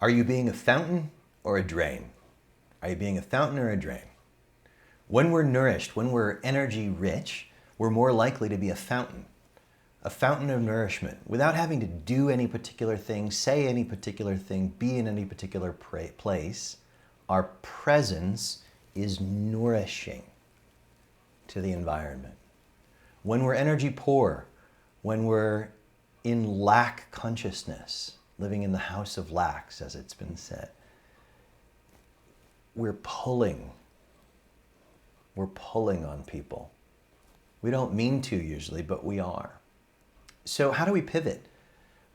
Are you being a fountain or a drain? Are you being a fountain or a drain? When we're nourished, when we're energy rich, we're more likely to be a fountain of nourishment, without having to do any particular thing, say any particular thing, be in any particular place. Our presence is nourishing to the environment. When we're energy poor, when we're in lack consciousness, living in the house of lacks, as it's been said, we're pulling on people. We don't mean to usually, but we are. So how do we pivot?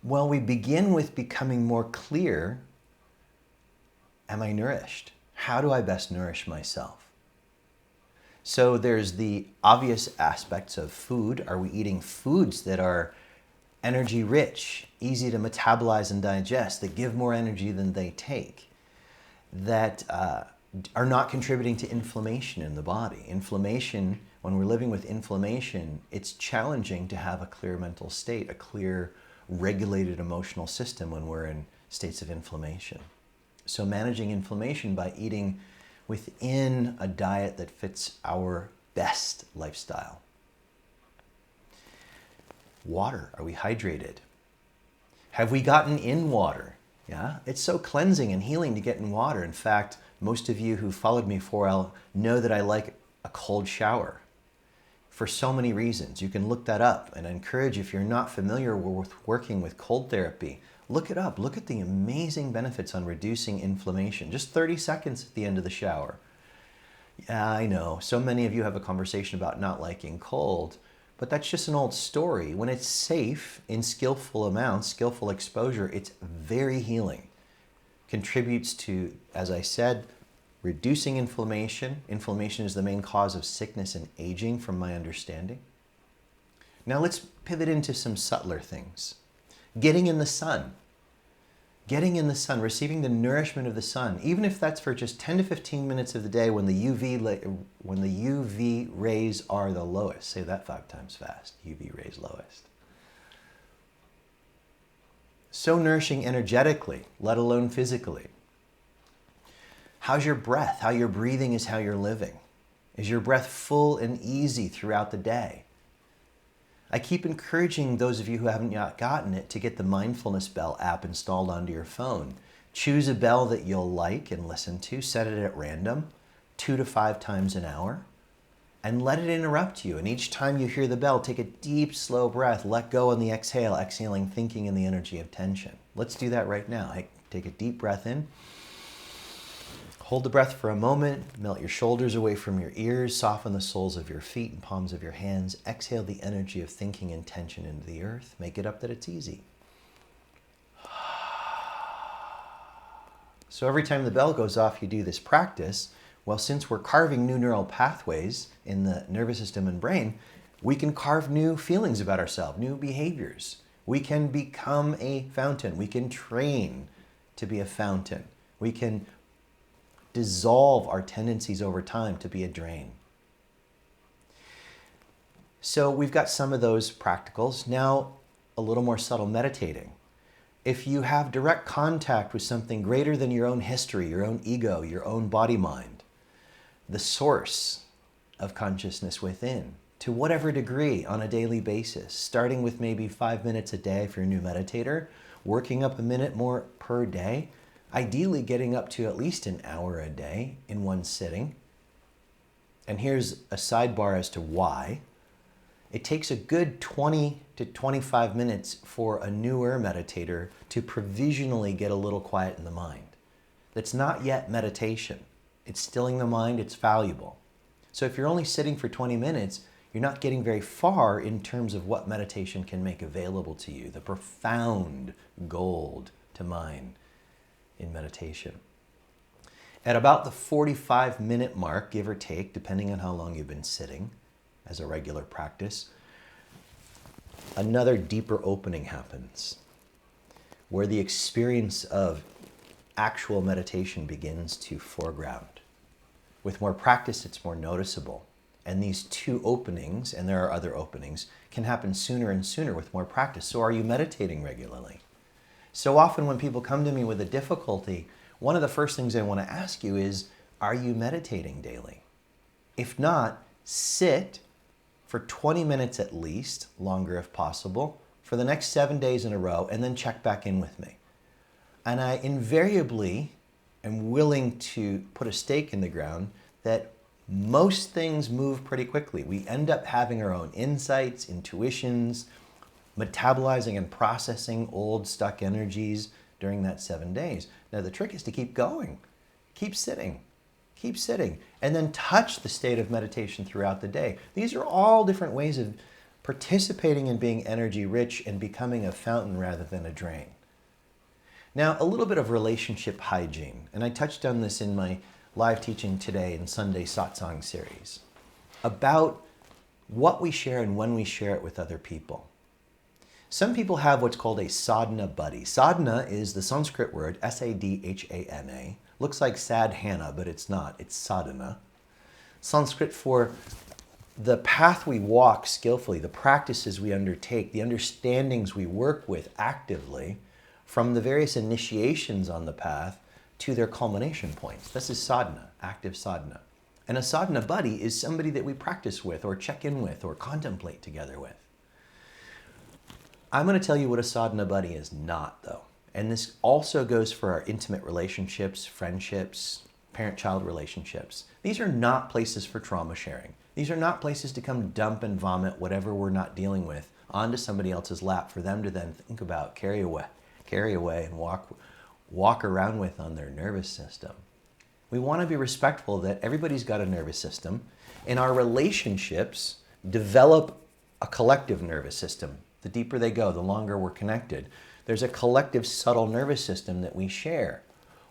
Well, we begin with becoming more clear. Am I nourished? How do I best nourish myself? So there's the obvious aspects of food. Are we eating foods that are energy rich, easy to metabolize and digest, that give more energy than they take, that are not contributing to inflammation in the body? Inflammation, when we're living with inflammation, it's challenging to have a clear mental state, a clear, regulated emotional system when we're in states of inflammation. So managing inflammation by eating within a diet that fits our best lifestyle. Water, are we hydrated? Have we gotten in water? Yeah, it's so cleansing and healing to get in water. In fact, most of you who followed me for a while know that I like a cold shower for so many reasons. You can look that up, and I encourage you, if you're not familiar with working with cold therapy, look it up. Look at the amazing benefits on reducing inflammation. Just 30 seconds at the end of the shower. Yeah, I know. So many of you have a conversation about not liking cold, but that's just an old story. When it's safe in skillful amounts, skillful exposure, it's very healing. Contributes to, as I said, reducing inflammation. Inflammation is the main cause of sickness and aging, from my understanding. Now let's pivot into some subtler things. Getting in the sun. Getting in the sun, receiving the nourishment of the sun, even if that's for just 10 to 15 minutes of the day when the UV rays are the lowest. Say that 5 times fast. UV rays lowest. So nourishing energetically, let alone physically. How's your breath? How you're breathing is how you're living. Is your breath full and easy throughout the day? I keep encouraging those of you who haven't yet gotten it to get the Mindfulness Bell app installed onto your phone. Choose a bell that you'll like and listen to. Set it at random, 2 to 5 times an hour, and let it interrupt you. And each time you hear the bell, take a deep, slow breath. Let go on the exhale, exhaling thinking and the energy of tension. Let's do that right now. Take a deep breath in. Hold the breath for a moment, melt your shoulders away from your ears, soften the soles of your feet and palms of your hands. Exhale the energy of thinking and tension into the earth. Make it up that it's easy. So every time the bell goes off, you do this practice. Well, since we're carving new neural pathways in the nervous system and brain, we can carve new feelings about ourselves, new behaviors. We can become a fountain. We can train to be a fountain. We can dissolve our tendencies over time to be a drain. So we've got some of those practicals. Now, a little more subtle meditating. If you have direct contact with something greater than your own history, your own ego, your own body-mind, the source of consciousness within, to whatever degree on a daily basis, starting with maybe 5 minutes a day if you're a new meditator, working up a minute more per day, ideally getting up to at least an hour a day in one sitting. And here's a sidebar as to why. It takes a good 20 to 25 minutes for a newer meditator to provisionally get a little quiet in the mind. That's not yet meditation. It's stilling the mind, it's valuable. So if you're only sitting for 20 minutes, you're not getting very far in terms of what meditation can make available to you, the profound gold to mine in meditation. At about the 45-minute mark, give or take, depending on how long you've been sitting as a regular practice, another deeper opening happens where the experience of actual meditation begins to foreground. With more practice, it's more noticeable. And these two openings, and there are other openings, can happen sooner and sooner with more practice. So are you meditating regularly? So often when people come to me with a difficulty, one of the first things I want to ask you is, are you meditating daily? If not, sit for 20 minutes at least, longer if possible, for the next 7 days in a row, and then check back in with me. And I invariably am willing to put a stake in the ground that most things move pretty quickly. We end up having our own insights, intuitions, metabolizing and processing old stuck energies during that 7 days. Now the trick is to keep going, keep sitting, and then touch the state of meditation throughout the day. These are all different ways of participating in being energy rich and becoming a fountain rather than a drain. Now, a little bit of relationship hygiene, and I touched on this in my live teaching today in Sunday Satsang series, about what we share and when we share it with other people. Some people have what's called a sadhana buddy. Sadhana is the Sanskrit word, S-A-D-H-A-N-A. Looks like sad Hannah, but it's not. It's sadhana. Sanskrit for the path we walk skillfully, the practices we undertake, the understandings we work with actively, from the various initiations on the path to their culmination points. This is sadhana, active sadhana. And a sadhana buddy is somebody that we practice with or check in with or contemplate together with. I'm going to tell you what a sadhana buddy is not, though. And this also goes for our intimate relationships, friendships, parent-child relationships. These are not places for trauma sharing. These are not places to come dump and vomit whatever we're not dealing with onto somebody else's lap for them to then think about, carry away and walk around with on their nervous system. We want to be respectful that everybody's got a nervous system, and our relationships develop a collective nervous system. The deeper they go, the longer we're connected. There's a collective subtle nervous system that we share.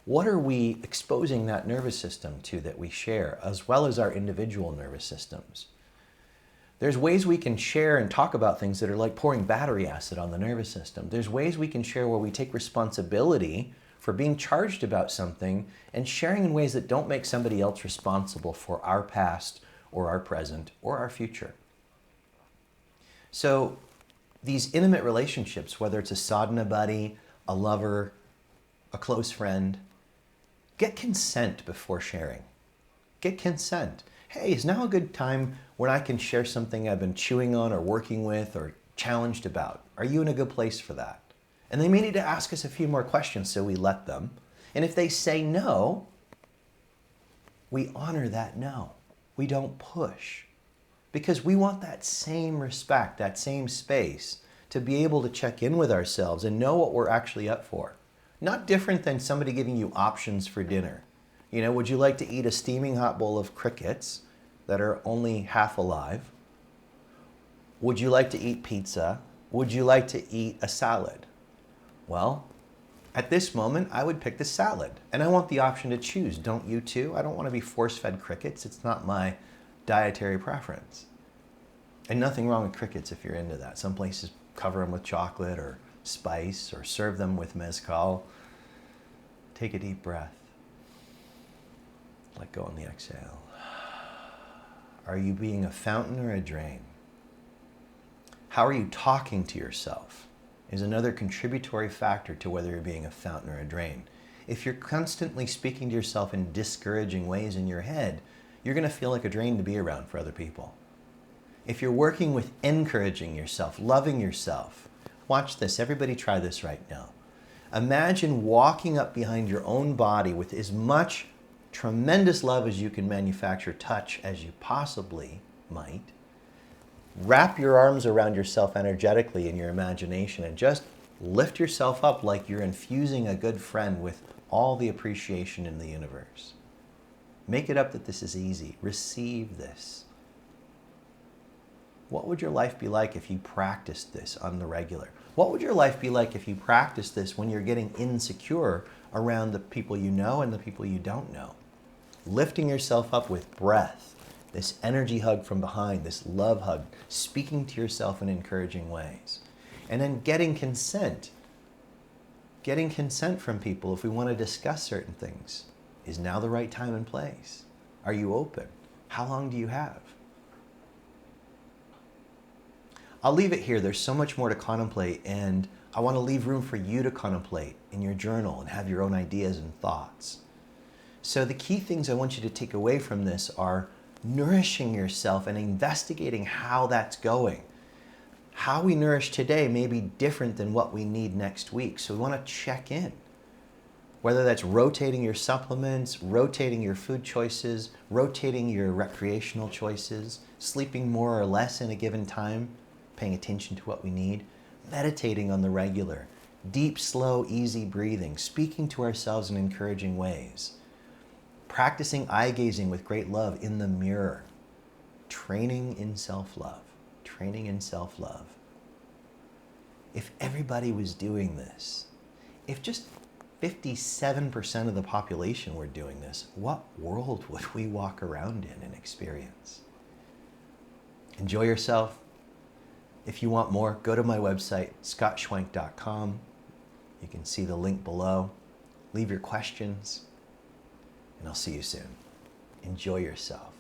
What are we exposing that nervous system to that we share, as well as our individual nervous systems? There's ways we can share and talk about things that are like pouring battery acid on the nervous system. There's ways we can share where we take responsibility for being charged about something and sharing in ways that don't make somebody else responsible for our past or our present or our future. So these intimate relationships, whether it's a sadhana buddy, a lover, a close friend, get consent before sharing. Get consent. Hey, is now a good time when I can share something I've been chewing on or working with or challenged about? Are you in a good place for that? And they may need to ask us a few more questions, so we let them. And if they say no, we honor that no. We don't push. Because we want that same respect, that same space to be able to check in with ourselves and know what we're actually up for. Not different than somebody giving you options for dinner. You know, would you like to eat a steaming hot bowl of crickets that are only half alive? Would you like to eat pizza? Would you like to eat a salad? Well, at this moment, I would pick the salad. And I want the option to choose. Don't you too? I don't want to be force-fed crickets. It's not my dietary preference. And nothing wrong with crickets if you're into that. Some places cover them with chocolate or spice or serve them with mezcal. Take a deep breath. Let go on the exhale. Are you being a fountain or a drain? How are you talking to yourself is another contributory factor to whether you're being a fountain or a drain. If you're constantly speaking to yourself in discouraging ways in your head, you're going to feel like a drain to be around for other people. If you're working with encouraging yourself, loving yourself, watch this. Everybody try this right now. Imagine walking up behind your own body with as much tremendous love as you can manufacture, touch as you possibly might. Wrap your arms around yourself energetically in your imagination and just lift yourself up like you're infusing a good friend with all the appreciation in the universe. Make it up that this is easy. Receive this. What would your life be like if you practiced this on the regular? What would your life be like if you practiced this when you're getting insecure around the people you know and the people you don't know? Lifting yourself up with breath, this energy hug from behind, this love hug, speaking to yourself in encouraging ways. And then getting consent. Getting consent from people if we want to discuss certain things. Is now the right time and place? Are you open? How long do you have? I'll leave it here. There's so much more to contemplate, and I want to leave room for you to contemplate in your journal and have your own ideas and thoughts. So the key things I want you to take away from this are nourishing yourself and investigating how that's going. How we nourish today may be different than what we need next week, so we want to check in. Whether that's rotating your supplements, rotating your food choices, rotating your recreational choices, sleeping more or less in a given time, paying attention to what we need, meditating on the regular, deep, slow, easy breathing, speaking to ourselves in encouraging ways, practicing eye gazing with great love in the mirror, training in self-love, training in self-love. If everybody was doing this, if just 57% of the population were doing this, what world would we walk around in and experience? Enjoy yourself. If you want more, go to my website, scottschwenk.com. You can see the link below. Leave your questions, and I'll see you soon. Enjoy yourself.